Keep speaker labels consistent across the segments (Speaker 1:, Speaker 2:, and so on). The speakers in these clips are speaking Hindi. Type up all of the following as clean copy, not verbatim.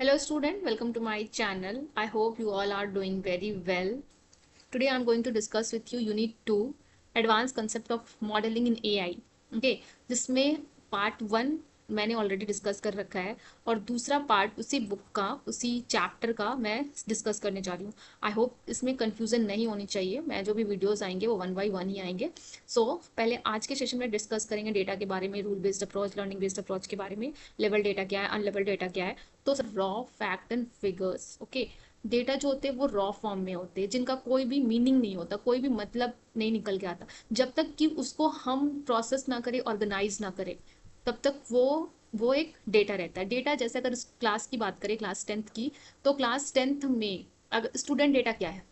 Speaker 1: Hello student, welcome to my channel. I hope you all are doing very well. Today I'm going to discuss with you Unit 2 Advanced Concept of Modeling in AI. Okay, जिसमें पार्ट 1 मैंने ऑलरेडी डिस्कस कर रखा है और दूसरा पार्ट उसी बुक का उसी चैप्टर का मैं डिस्कस करने जा रही हूँ. आई होप इसमें कंफ्यूजन नहीं होनी चाहिए. मैं जो भी वीडियोस आएंगे वो 1 by 1 ही आएंगे. पहले आज के सेशन में डिस्कस करेंगे डेटा के बारे में, rule based approach, learning based approach के बारे में, लेवल डेटा क्या है, अनलेवल डेटा क्या है. तो raw fact and figures. Okay, data जो होते हैं वो रॉ फॉर्म में होते हैं, जिनका कोई भी मीनिंग नहीं होता, कोई भी मतलब नहीं निकल के आता जब तक कि उसको हम प्रोसेस ना करें, ऑर्गेनाइज ना करें, तब तक वो एक डेटा रहता है. डेटा जैसे अगर क्लास की बात करें, क्लास 10th की, तो क्लास 10th में अगर स्टूडेंट डेटा क्या है,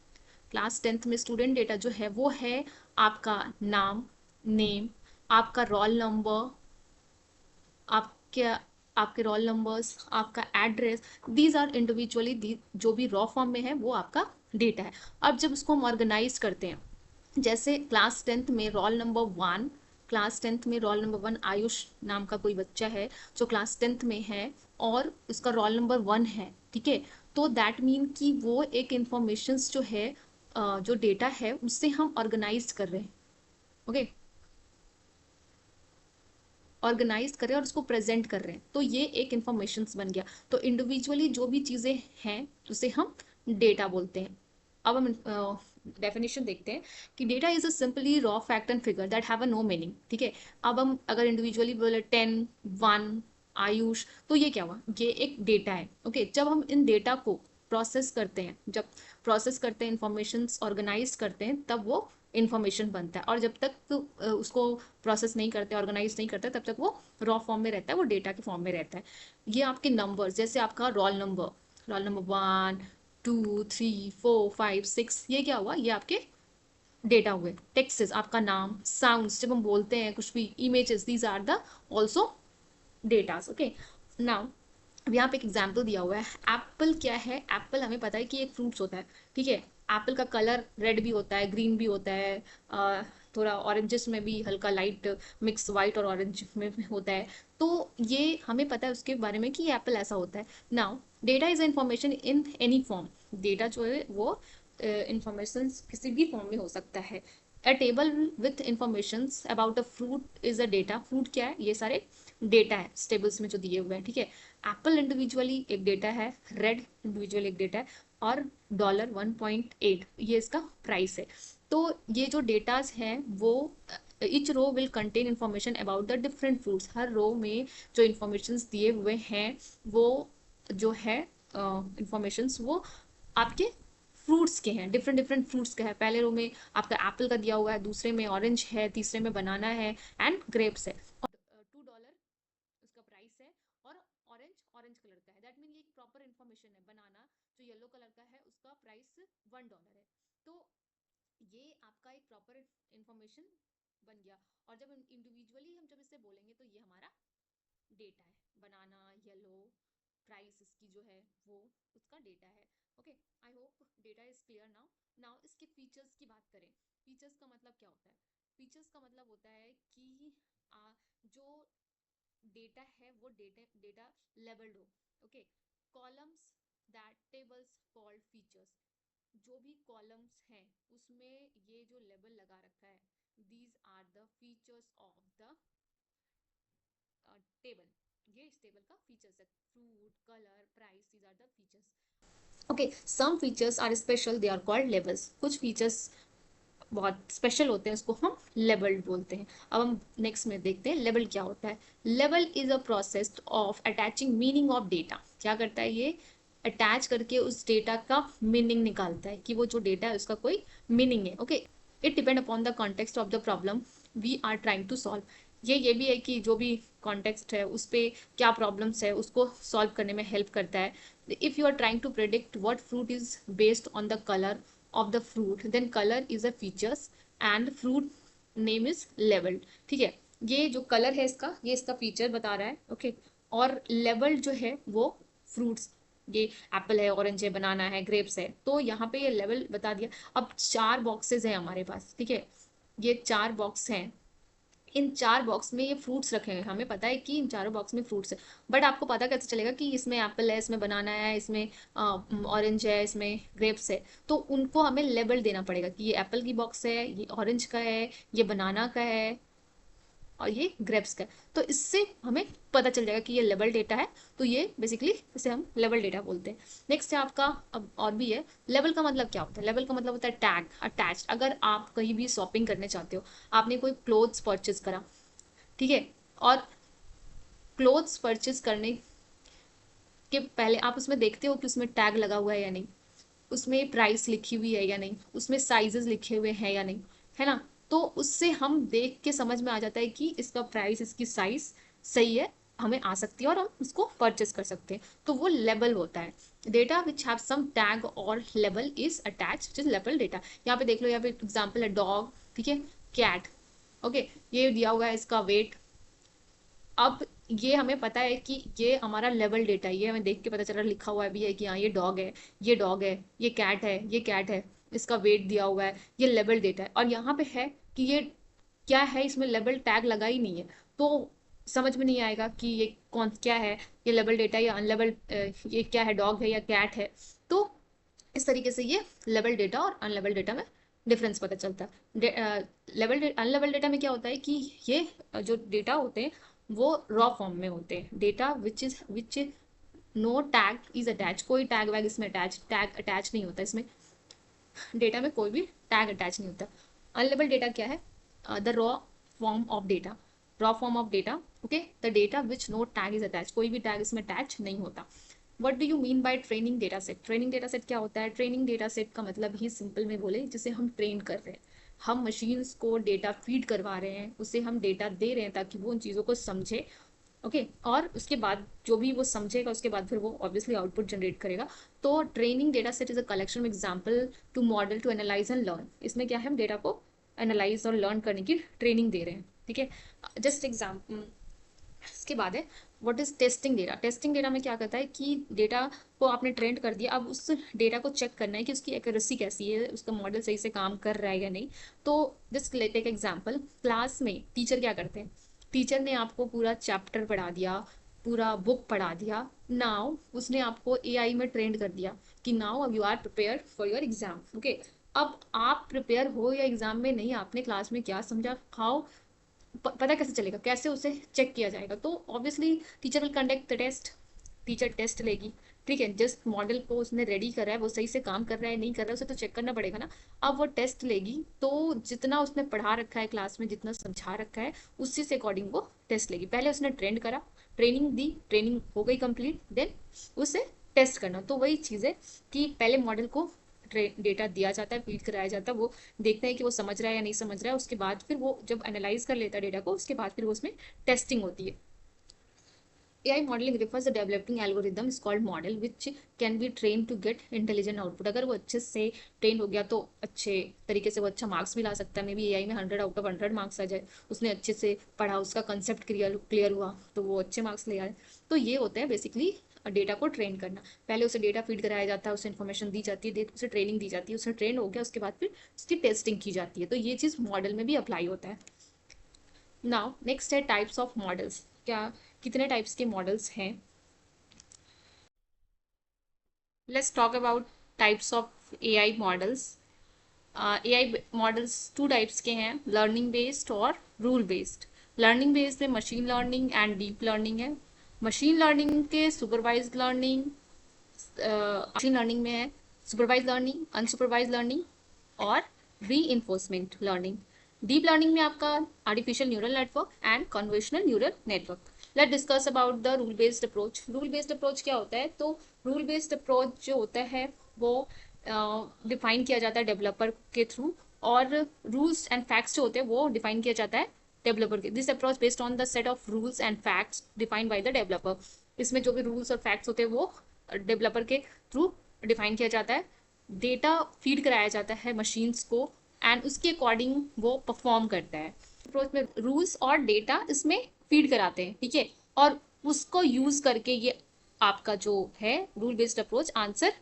Speaker 1: क्लास 10th में स्टूडेंट डेटा जो है वो है आपका नाम, नेम, आपका रोल नंबर, आपके आपके रोल नंबर्स, आपका एड्रेस. दीज आर इंडिविजुअली, जो भी रॉ फॉर्म में है वो आपका डेटा है. अब जब उसको हम ऑर्गेनाइज करते हैं, जैसे क्लास 10th में रोल नंबर 1, क्लास 10th में रोल नंबर 1 आयुष नाम का कोई बच्चा है जो क्लास 10th में है और उसका रोल नंबर 1 है. ठीक है, तो दैट मीन कि वो एक इंफॉर्मेशन जो है, जो डेटा है उससे हम ऑर्गेनाइज कर रहे हैं. ओके, ऑर्गेनाइज कर रहे हैं और उसको प्रेजेंट कर रहे हैं, तो ये एक इंफॉर्मेशन बन गया. तो इंडिविजुअली जो भी चीज़ें हैं उसे हम डेटा बोलते हैं. अब हम डेफिनेशन देखते हैं कि data is a simply raw fact and figure that have a no meaning. ठीक है, अब हम अगर इंडिविजुअली बोले 10, 1, आयुष, तो ये क्या हुआ, ये एक डेटा है. ओके, जब हम इन डेटा को प्रोसेस करते हैं, जब प्रोसेस करते हैं, इंफॉर्मेशन ऑर्गेनाइज करते हैं, तब वो इंफॉर्मेशन बनता है. और जब तक उसको प्रोसेस नहीं करते, ऑर्गेनाइज नहीं करते, तब तक वो रॉ फॉर्म में रहता है, वो डेटा के फॉर्म में रहता है. ये आपके नंबर, जैसे आपका रोल नंबर 1, 2, 3, 4, 5, 6, ये क्या हुआ, ये आपके डेटा हुए. टेक्स्ट, आपका नाम, साउंड्स जब हम बोलते हैं कुछ भी, images, these are the also datas. Okay, now अब यहाँ पे एक एग्जाम्पल दिया हुआ है. एप्पल क्या है, एप्पल हमें पता है कि एक फ्रूट्स होता है. ठीक है, एप्पल का कलर रेड भी होता है, ग्रीन भी होता है, थोड़ा ऑरेंजेस में भी हल्का लाइट मिक्स वाइट और ऑरेंज में भी होता है. तो ये हमें पता है उसके बारे में कि एप्पल ऐसा होता है. Now data is information in any form. Data जो है वो इंफॉर्मेशन किसी भी फॉर्म में हो सकता है. अ table with information about a fruit is a data. Fruit क्या है, ये सारे डेटा है टेबल्स में जो दिए हुए हैं. ठीक है, एप्पल इंडिविजुअली एक डेटा है, रेड इंडिविजुअल एक डेटा है, और $1.8 ये इसका प्राइस है. तो ये जो डेटाज हैं वो each row will contain information about the different fruits. हर रो में जो इंफॉर्मेशन दिए हुए हैं वो जो है इंफॉर्मेशन वो आपके फ्रूट्स के हैं, डिफरेंट डिफरेंट फ्रूट्स के हैं. पहले रो में आपका एप्पल का दिया हुआ है, दूसरे में ऑरेंज है, तीसरे में बनाना है एंड ग्रेप्स है. $2 उसका प्राइस है, और ऑरेंज ऑरेंज कलर का है. दैट मीन ये एक प्रॉपर इन्फॉर्मेशन है. बनाना जो येलो कलर का है उसका प्राइस $1 है. तो ये आपका एक प्रॉपर इन्फॉर्मेशन बन गया. और जब इंडिविजुअली हम जब इसे बोलेंगे तो ये हमारा डेटा है. बनाना, येलो, प्राइस इसकी जो है वो उसका डेटा है. Okay, I hope data is clear now. Now इसके फीचर्स की बात करें. फीचर्स का मतलब क्या होता है, फीचर्स का मतलब होता है कि जो डेटा है वो डेटा डेटा लेबल्ड हो. Okay, columns, that tables called features. जो भी कॉलम्स हैं उसमें ये जो लेबल लगा रखा है, these are the features of the table. ये इस टेबल का फीचर्स है. Fruit, colour, price, these are the features. Okay, some features are special, they are called labels. कुछ फीचर्स बहुत स्पेशल होते हैं, उसको हम लेबल्ड बोलते हैं. अब हम नेक्स्ट में देखते हैं लेबल क्या होता है. Label is a process of attaching meaning of data. क्या करता है ये, अटैच करके उस डेटा का मीनिंग निकालता है कि वो जो डेटा है उसका कोई मीनिंग है. Okay, it depend upon the context of the problem we are trying to solve. ये भी है कि जो भी कॉन्टेक्स्ट है उस पर क्या प्रॉब्लम्स है उसको सॉल्व करने में हेल्प करता है. If you are trying to predict what fruit is based on the colour of the fruit, then color is a features and fruit name is labeled. ठीक है, ये जो कलर है इसका, ये इसका फीचर बता रहा है. ओके, और लेबल जो है वो फ्रूट्स, ये एप्पल है, ऑरेंज है, बनाना है, ग्रेप्स है, तो यहाँ पे ये लेवल बता दिया. अब 4 बॉक्सेस हैं हमारे पास. ठीक है, ये 4 बॉक्स हैं. इन 4 बॉक्स में ये फ्रूट्स रखे हैं, हमें पता है कि इन चारों बॉक्स में फ्रूट्स है, बट आपको पता कैसे चलेगा कि इसमें एप्पल है, इसमें बनाना है, इसमें ऑरेंज है, इसमें ग्रेप्स है? तो उनको हमें लेबल देना पड़ेगा कि ये एप्पल की बॉक्स है, ये ऑरेंज का है, ये बनाना का है, और ये ग्रेप्स का है। तो इससे हमें पता चल जाएगा कि ये लेबल डेटा है। तो ये बेसिकली इसे हम लेबल डेटा बोलते हैं। नेक्स्ट है आपका, अब और भी है। लेबल का मतलब क्या होता है? लेबल का मतलब होता है टैग, अटैच। अगर आप कहीं भी शॉपिंग करने चाहते हो, आपने कोई क्लोथ्स परचेज करा, ठीक है, और क्लोथ्स परचेज करने के पहले आप उसमें देखते हो कि उसमें टैग लगा हुआ है या नहीं, उसमें प्राइस लिखी हुई है या नहीं, उसमें साइजेस लिखे हुए हैं या नहीं, है ना? तो उससे हम देख के समझ में आ जाता है कि इसका प्राइस, इसकी साइज सही है, हमें आ सकती है और हम उसको परचेस कर सकते हैं। तो वो लेबल होता है। Data which have some tag और label is attach, which is label data. यहाँ पे देख लो, यहाँ पे एग्जाम्पल है डॉग, ठीक है, कैट, ओके, ये दिया हुआ है इसका वेट। अब ये हमें पता है कि ये हमारा लेवल डेटा है, ये हमें देख के पता चल रहा है, लिखा हुआ भी है कि हाँ ये डॉग है, ये डॉग है, ये कैट है, ये कैट है, इसका वेट दिया हुआ है, ये लेवल डेटा है। और यहाँ पे है कि ये क्या है, इसमें लेवल टैग लगा ही नहीं है, तो समझ में नहीं आएगा कि ये कौन क्या है, ये लेवल डेटा या अनलेबल, ये क्या है, डॉग है या कैट है। तो इस तरीके से ये लेवल डेटा और अनलेबल डेटा में डिफरेंस पता चलता है। लेवल अनलेबल डेटा में क्या होता है कि ये जो डेटा होते हैं वो रॉ फॉर्म में होते हैं। Data which no tag is attach, कोई टैग वैग इसमें टैग अटैच नहीं होता इसमें, डेटा में कोई भी टैग अटैच नहीं होता। अनलेबल डेटा क्या है? The raw form of data, raw form of data, okay, the data which no tag is attach, कोई भी टैग इसमें अटैच नहीं होता। What do you mean by training data set? Training data set क्या होता है? ट्रेनिंग डेटा सेट का मतलब ही सिंपल में बोले, जिसे हम ट्रेन कर रहे हैं, हम मशीन्स को डेटा फीड करवा रहे हैं, उसे हम डेटा दे रहे हैं ताकि वो उन चीज़ों को समझे, ओके, और उसके बाद जो भी वो समझेगा उसके बाद फिर वो ऑब्वियसली आउटपुट जनरेट करेगा। तो training data set is a collection of example to model to analyse and learn. इसमें क्या है, हम डेटा को एनालाइज और लर्न करने की ट्रेनिंग दे रहे हैं, ठीक है। जस्ट एग्जाम्पल, इसके बाद है what is testing data. Testing data में क्या करता है कि डेटा को आपने ट्रेंड कर दिया, अब उस डेटा को चेक करना है कि उसकी एक्यूरेसी कैसी है, उसका मॉडल सही से काम कर रहा है या नहीं। तो just let take example, class में टीचर क्या करते हैं? टीचर ने आपको पूरा चैप्टर पढ़ा दिया, पूरा बुक पढ़ा दिया, नाउ उसने आपको एआई में ट्रेंड कर दिया कि नाउ अब you are prepare for your exam, okay. अब आप प्रिपेयर हो या एग्जाम में नहीं, आपने क्लास में क्या समझा, हाउ पता कैसे चलेगा, कैसे उसे चेक किया जाएगा? तो obviously teacher will conduct the test, teacher test लेगी, ठीक है, जस्ट मॉडल को उसने रेडी करा है, वो सही से काम कर रहा है नहीं कर रहा है उसे तो चेक करना पड़ेगा ना। अब वो टेस्ट लेगी, तो जितना उसने पढ़ा रखा है क्लास में, जितना समझा रखा है, उसी से अकॉर्डिंग वो टेस्ट लेगी। पहले उसने ट्रेंड करा, ट्रेनिंग दी, ट्रेनिंग हो गई कंप्लीट, देन उसे टेस्ट करना। तो वही चीज़ है कि पहले मॉडल को डेटा दिया जाता है, फीड कराया जाता है, वो देखते हैं कि वो समझ रहा है या नहीं समझ रहा है, उसके बाद फिर वो जब एनालाइज कर लेता है डेटा को, उसके बाद फिर वो उसमें टेस्टिंग होती है। AI modeling refers to developing algorithm is called model which can be trained to get intelligent output। अगर वो अच्छे से ट्रेन हो गया तो अच्छे तरीके से वो अच्छा मार्क्स भी ला सकता है। मे बी AI में 100 आउट ऑफ 100 मार्क्स आ जाए, उसने अच्छे से पढ़ा, उसका कंसेप्ट क्लियर हुआ तो वो अच्छे मार्क्स ले आए। तो ये होता है बेसिकली डेटा को ट्रेन करना। पहले उसे डेटा फीड कराया जाता है, उसे इन्फॉर्मेशन दी जाती है, उसे ट्रेनिंग दी जाती है, उसे ट्रेन हो गया उसके बाद फिर उसकी टेस्टिंग की जाती है। तो ये चीज़ मॉडल में भी अप्लाई होता है। नाउ नेक्स्ट है टाइप्स ऑफ मॉडल्स। क्या कितने टाइप्स के मॉडल्स हैं? Let's talk about types of AI models. AI models two types के हैं, लर्निंग बेस्ड और रूल बेस्ड। लर्निंग बेस्ड में machine learning and deep learning है। मशीन लर्निंग के सुपरवाइज्ड लर्निंग, मशीन लर्निंग में है सुपरवाइज लर्निंग, अनसुपरवाइज लर्निंग और री इन्फोर्समेंट लर्निंग। डीप लर्निंग में आपका artificial neural network and convolutional neural network. Let discuss about the rule based approach. Rule based approach क्या होता है? तो रूल बेस्ड अप्रोच जो होता है वो डिफाइन किया जाता है डेवलपर के थ्रू, और रूल्स एंड फैक्ट्स जो होते हैं वो डिफाइन किया जाता है डेवलपर के। This approach based on the set of rules and facts defined by the developer. इसमें जो भी रूल्स और फैक्ट्स होते हैं वो डेवलपर के थ्रू डिफाइन किया जाता है। डेटा फीड कराया जाता है मशीन्स को एंड उसके अकॉर्डिंग वो परफॉर्म करता है। अप्रोच में रूल्स और डेटा इसमें फीड कराते हैं, ठीक है, और उसको यूज करके ये आपका जो है rule based approach answer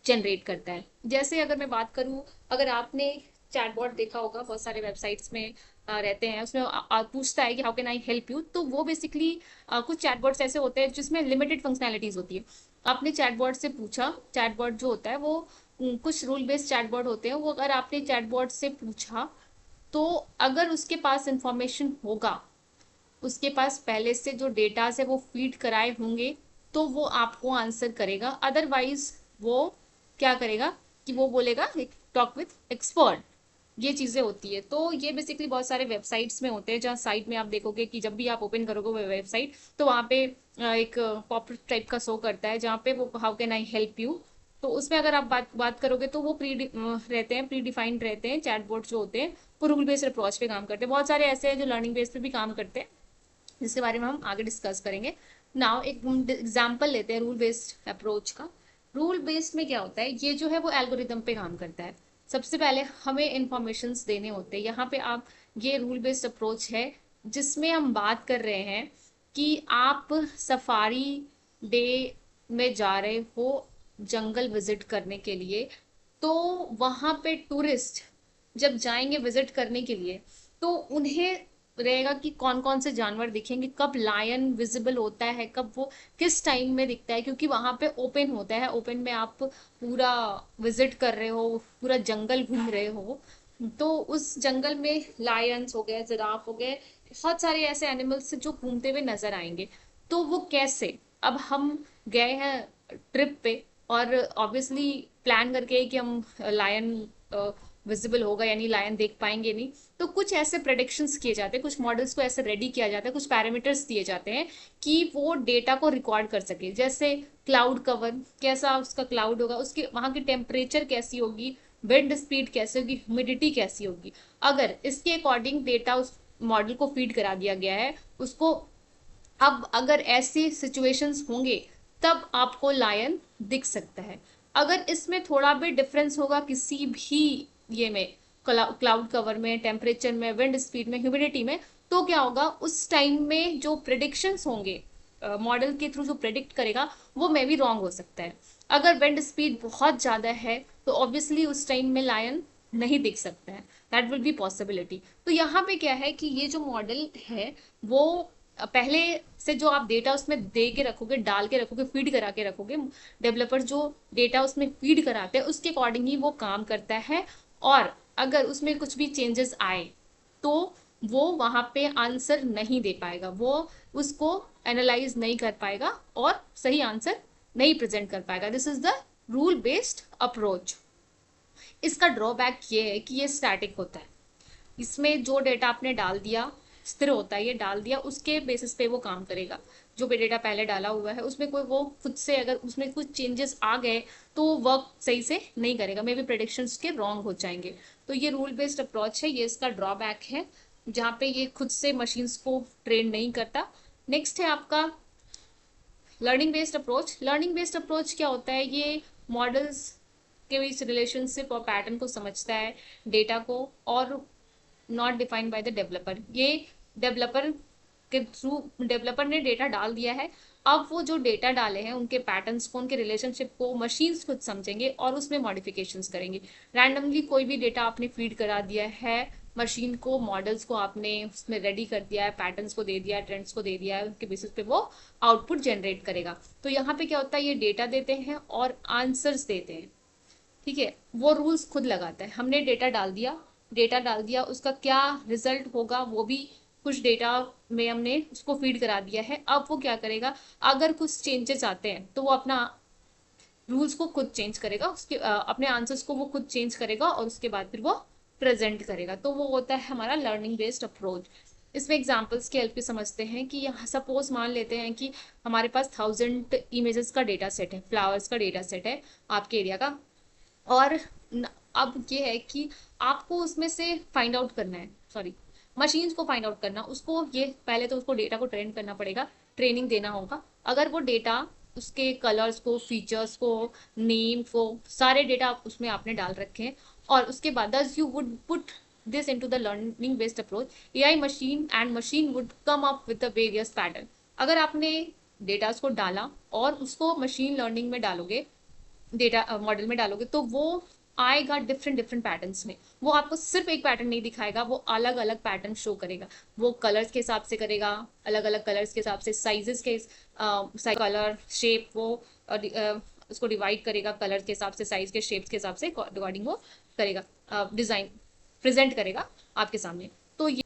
Speaker 1: generate करता है। जैसे अगर मैं बात करूं, अगर आपने चैटबॉट देखा होगा बहुत सारे वेबसाइट्स में, रहते हैं, उसमें पूछता है कि how can I help you, तो वो बेसिकली कुछ चैटबॉट्स ऐसे होते हैं जिसमें लिमिटेड फंक्शनैलिटीज होती है। आपने चैटबॉट से पूछा, चैटबॉट जो होता है वो कुछ रूल बेस्ड चैटबॉट होते हैं, वो अगर आपने चैटबॉट से पूछा तो अगर उसके पास इंफॉर्मेशन होगा, उसके पास पहले से जो डेटास है वो फीड कराए होंगे, तो वो आपको आंसर करेगा। अदरवाइज वो क्या करेगा कि वो बोलेगा टॉक विथ एक्सपर्ट। ये चीजें होती है। तो ये बेसिकली बहुत सारे वेबसाइट्स में होते हैं, जहाँ साइट में आप देखोगे कि जब भी आप ओपन करोगे वो वेबसाइट, तो वहाँ पे एक पॉप टाइप का शो करता है जहाँ पे वो how can I help you, तो उसमें अगर आप बात बात करोगे तो वो रहते हैं, प्री डिफाइंड रहते हैं चैटबॉट जो होते हैं, वो रूल बेस्ड अप्रोच पे काम करते हैं। बहुत सारे ऐसे हैं जो लर्निंग बेस पे भी काम करते हैं, जिसके बारे में हम आगे डिस्कस करेंगे। नाउ एक एग्जाम्पल लेते हैं रूल बेस्ड अप्रोच का। रूल बेस्ड में क्या होता है, ये जो है वो एल्गोरिदम पे काम करता है। सबसे पहले हमें इंफॉर्मेशन देने होते हैं यहाँ पे आप, ये रूल बेस्ड अप्रोच है जिसमें हम बात कर रहे हैं कि आप सफारी डे में जा रहे हो जंगल विजिट करने के लिए, तो वहां पे टूरिस्ट जब जाएंगे विजिट करने के लिए, तो उन्हें रहेगा कि कौन कौन से जानवर दिखेंगे, कब लायन विजिबल होता है, कब वो किस टाइम में दिखता है, क्योंकि वहां पे ओपन होता है, ओपन में आप पूरा विजिट कर रहे हो, पूरा जंगल घूम रहे हो, तो उस जंगल में लायंस हो गए, जिराफ हो गए, बहुत सारे ऐसे एनिमल्स जो घूमते हुए नजर आएंगे। तो वो कैसे, अब हम गए हैं ट्रिप पे और ऑब्वियसली प्लान करके कि हम लायन विजिबल होगा यानी लायन देख पाएंगे नहीं, तो कुछ ऐसे प्रेडिक्शंस किए जाते हैं, कुछ मॉडल्स को ऐसे रेडी किया जाता है, कुछ पैरामीटर्स दिए जाते हैं कि वो डेटा को रिकॉर्ड कर सके। जैसे क्लाउड कवर, कैसा उसका क्लाउड होगा, उसके वहां की टेम्परेचर कैसी होगी, विंड स्पीड कैसी होगी, ह्यूमिडिटी कैसी होगी। अगर इसके अकॉर्डिंग डेटा उस मॉडल को फीड करा दिया गया है उसको, अब अगर ऐसी सिचुएशंस होंगे तब आपको लायन दिख सकता है। अगर इसमें थोड़ा भी डिफरेंस होगा किसी भी ये में, क्लाउड कवर में, टेम्परेचर में, विंड स्पीड में, ह्यूमिडिटी में, तो क्या होगा उस टाइम में जो प्रिडिक्शंस होंगे मॉडल के थ्रू जो प्रिडिक्ट करेगा वो मे भी रॉन्ग हो सकता है। अगर विंड स्पीड बहुत ज़्यादा है तो ऑब्वियसली उस टाइम में लायन नहीं दिख सकता है, दैट विल बी पॉसिबिलिटी। तो यहाँ पे क्या है कि ये जो मॉडल है वो पहले से जो आप डेटा उसमें दे के रखोगे, डाल के रखोगे, फीड करा के रखोगे, डेवलपर जो डेटा उसमें फीड कराते हैं उसके अकॉर्डिंग ही वो काम करता है। और अगर उसमें कुछ भी चेंजेस आए तो वो वहां पे आंसर नहीं दे पाएगा, वो उसको एनालाइज नहीं कर पाएगा और सही आंसर नहीं प्रेजेंट कर पाएगा। This is the rule based approach. इसका ड्रॉबैक ये है कि ये स्टैटिक होता है, इसमें जो डेटा आपने डाल दिया स्थिर होता है, ये डाल दिया उसके बेसिस पे वो काम करेगा। जो भी डेटा पहले डाला हुआ है उसमें कोई वो खुद से अगर उसमें कुछ चेंजेस आ गए तो वर्क सही से नहीं करेगा, मे बी प्रेडिक्शंस के रॉन्ग हो जाएंगे। तो ये रूल बेस्ड अप्रोच है, ये इसका ड्रॉबैक है जहाँ पे ये खुद से मशीन्स को ट्रेन नहीं करता। नेक्स्ट है आपका learning based approach. Learning based approach क्या होता है, ये मॉडल्स के बीच रिलेशनशिप और पैटर्न को समझता है, डेटा को, और not defined by the developer. ये डेवलपर के थ्रू, डेवलपर ने डेटा डाल दिया है, अब वो जो डेटा डाले हैं उनके पैटर्न्स को, उनके रिलेशनशिप को मशीन्स खुद समझेंगे और उसमें मॉडिफिकेशंस करेंगे। रैंडमली कोई भी डेटा आपने फीड करा दिया है मशीन को, मॉडल्स को आपने उसमें रेडी कर दिया है, पैटर्न्स को दे दिया है, ट्रेंड्स को दे दिया है, उसके बेसिस पे वो आउटपुट जनरेट करेगा। तो यहाँ पे क्या होता है, ये डेटा देते हैं और आंसर्स देते हैं, ठीक है, वो रूल्स खुद लगाता है। हमने डेटा डाल दिया, डेटा डाल दिया, उसका क्या रिजल्ट होगा वो भी कुछ डेटा में हमने उसको फीड करा दिया है। अब वो क्या करेगा, अगर कुछ चेंजेस आते हैं तो वो अपना रूल्स को खुद चेंज करेगा, उसके अपने आंसर्स को वो खुद चेंज करेगा और उसके बाद फिर वो प्रेजेंट करेगा। तो वो होता है हमारा लर्निंग बेस्ड अप्रोच। इसमें एग्जाम्पल्स की हेल्प से समझते हैं कि यहाँ सपोज मान लेते हैं कि हमारे पास 1000 इमेजेस का डेटा सेट है, फ्लावर्स का डेटा सेट है आपके एरिया का, और अब ये है कि आपको उसमें से फाइंड आउट करना है, सॉरी, मशीन्स को फाइंड आउट करना, उसको ये पहले तो उसको डेटा को ट्रेन करना पड़ेगा, ट्रेनिंग देना होगा। अगर वो डेटा, उसके कलर्स को, फीचर्स को, नेम को, सारे डेटा उसमें आपने डाल रखे हैं, और उसके बाद दस you would put this into the learning based approach, AI machine would come up with the various pattern। अगर आपने डेटा को डाला और उसको मशीन लर्निंग में डालोगे, डेटा मॉडल में डालोगे, तो वो आएगा डिफरेंट डिफरेंट पैटर्न्स में। वो आपको सिर्फ एक पैटर्न नहीं दिखाएगा, वो अलग अलग पैटर्न शो करेगा। वो कलर्स के हिसाब से करेगा, अलग अलग कलर्स के हिसाब से, साइजेस के कलर शेप, वो उसको डिवाइड करेगा कलर के हिसाब से, साइज के शेप्स के हिसाब से अकॉर्डिंग वो करेगा, डिजाइन प्रेजेंट करेगा आपके सामने। तो ये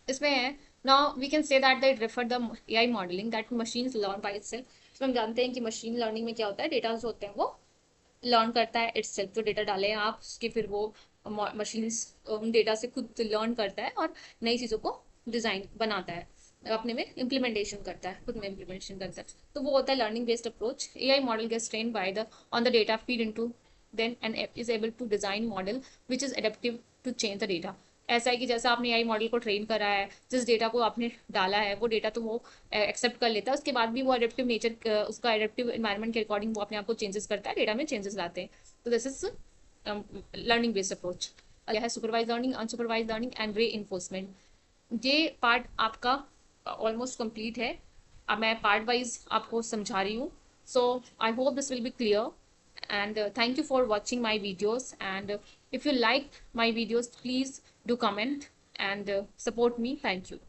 Speaker 1: इसमें है। Now we can say that that refer the AI modelling that machines learn by itself. इसमें हम जानते हैं कि मशीन लर्निंग में क्या होता है, डेटा जो होते हैं वो लर्न करता है इटसेल्फ। जो डेटा डाले हैं आप उसके, फिर वो मशीन्स उन डेटा से खुद लर्न करता है और नई चीज़ों को डिज़ाइन बनाता है, अपने में इम्प्लीमेंटेशन करता है, खुद में इम्प्लीमेंटेशन करता है। तो वो होता है learning based approach. AI model gets train by the on the data feed into then and is able to design model which is adaptive to change the data. ऐसा है कि जैसा आपने एआई मॉडल को ट्रेन करा है, जिस डेटा को आपने डाला है वो डेटा तो वो एक्सेप्ट कर लेता है, उसके बाद भी वो एडेप्टिव नेचर, उसका एडेप्टिव एनवायरनमेंट के अकॉर्डिंग वो अपने आप को चेंजेस करता है, डेटा में चेंजेस लाते हैं। तो this is learning based approach. यह है supervise learning, unsupervise learning and reinforcement. ये पार्ट आपका ऑलमोस्ट कंप्लीट है। अब मैं पार्ट वाइज आपको समझा रही हूँ। So I hope this will be clear and thank you for watching my videos, and if you like my videos please do comment and support me. Thank you.